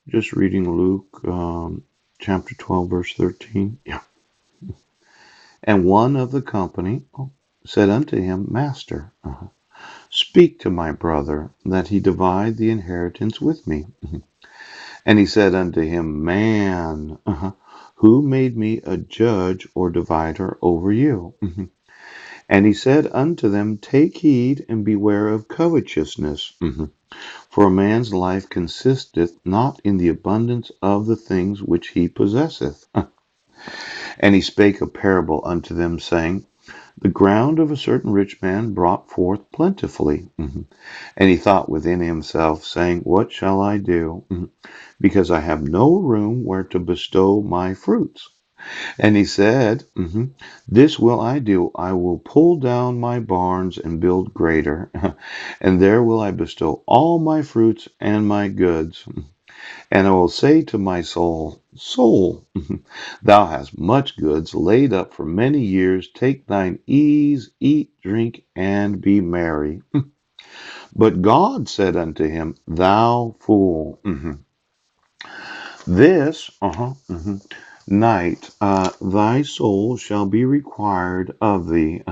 Just reading Luke chapter 12, verse 13. Yeah. And one of the company said unto him, Master, speak to my brother that he divide the inheritance with me. And he said unto him, Man, who made me a judge or divider over you? And he said unto them, Take heed and beware of covetousness. For a man's life consisteth not in the abundance of the things which he possesseth. And he spake a parable unto them, saying, The ground of a certain rich man brought forth plentifully. And he thought within himself, saying, What shall I do? Because I have no room where to bestow my fruits. And he said, This will I do. I will pull down my barns and build greater, and there will I bestow all my fruits and my goods. And I will say to my soul, Soul, thou hast much goods laid up for many years. Take thine ease, eat, drink, and be merry. But God said unto him, Thou fool, this night thy soul shall be required of thee.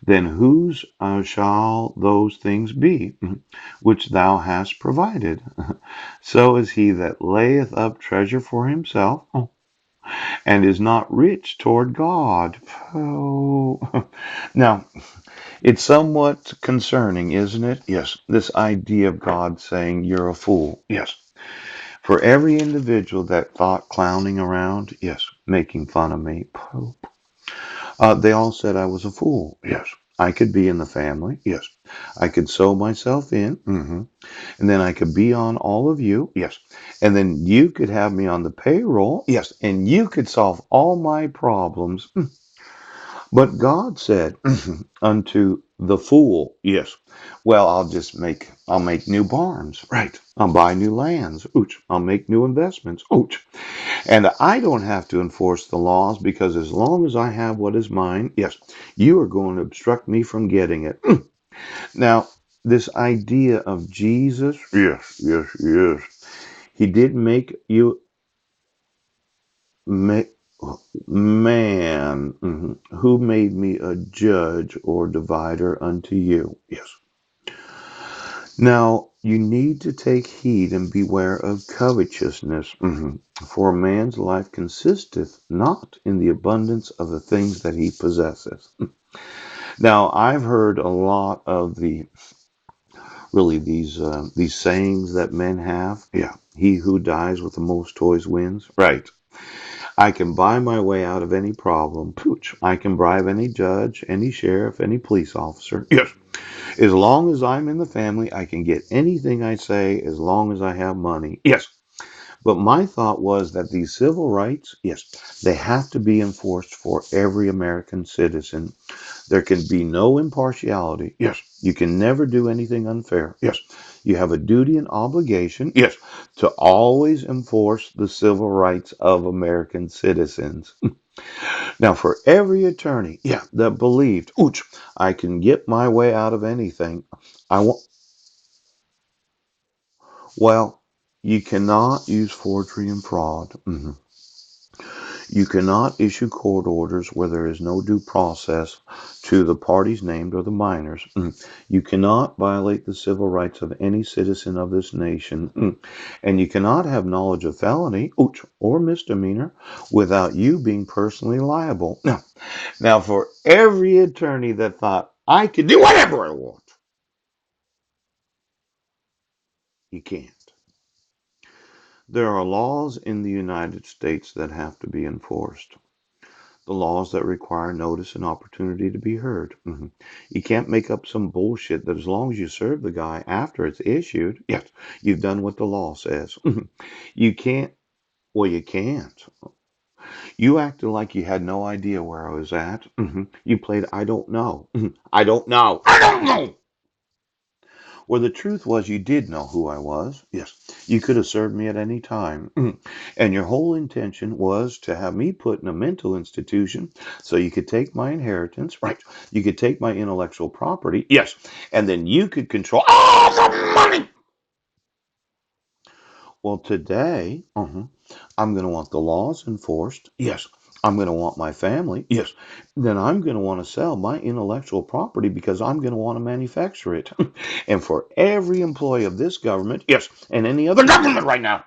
Then whose shall those things be which thou hast provided? So is he that layeth up treasure for himself and is not rich toward God. Oh. Now, it's somewhat concerning, isn't it? Yes, this idea of God saying you're a fool. Yes. For every individual that thought clowning around, yes, making fun of me, they all said I was a fool. Yes. I could be in the family. Yes. I could sew myself in. And then I could be on all of you. Yes. And then you could have me on the payroll. Yes. And you could solve all my problems. But God said unto the fool, yes, well, I'll make new barns. Right. I'll buy new lands. Ouch. I'll make new investments. Ouch. And I don't have to enforce the laws because as long as I have what is mine, yes, you are going to obstruct me from getting it. Now, this idea of Jesus, yes, yes, yes, he did make you make man, who made me a judge or divider unto you. Yes. Now, you need to take heed and beware of covetousness, for a man's life consisteth not in the abundance of the things that he possesseth. Now, I've heard a lot of these sayings that men have. Yeah, he who dies with the most toys wins. Right. I can buy my way out of any problem. Pooch. I can bribe any judge, any sheriff, any police officer. Yes. As long as I'm in the family, I can get anything I say as long as I have money. Yes. But my thought was that these civil rights, yes, they have to be enforced for every American citizen. There can be no impartiality. Yes. You can never do anything unfair. Yes. You have a duty and obligation. Yes. To always enforce the civil rights of American citizens. Now, for every attorney, yeah, that believed, ooch, I can get my way out of anything. I want, well, you cannot use forgery and fraud. You cannot issue court orders where there is no due process to the parties named or the minors. You cannot violate the civil rights of any citizen of this nation. And you cannot have knowledge of felony or misdemeanor without you being personally liable. Now, for every attorney that thought, I can do whatever I want, you can't. There are laws in the United States that have to be enforced. The laws that require notice and opportunity to be heard. You can't make up some bullshit that as long as you serve the guy after it's issued, yes, you've done what the law says. You can't, well, you can't. You acted like you had no idea where I was at. You played, I don't know. I don't know. I don't know. Well, the truth was you did know who I was. Yes. You could have served me at any time. And your whole intention was to have me put in a mental institution so you could take my inheritance. Right. You could take my intellectual property. Yes. And then you could control all the money. Well, today, I'm going to want the laws enforced. Yes. I'm going to want my family. Yes. Then I'm going to want to sell my intellectual property because I'm going to want to manufacture it. And for every employee of this government, yes, and any other government right now,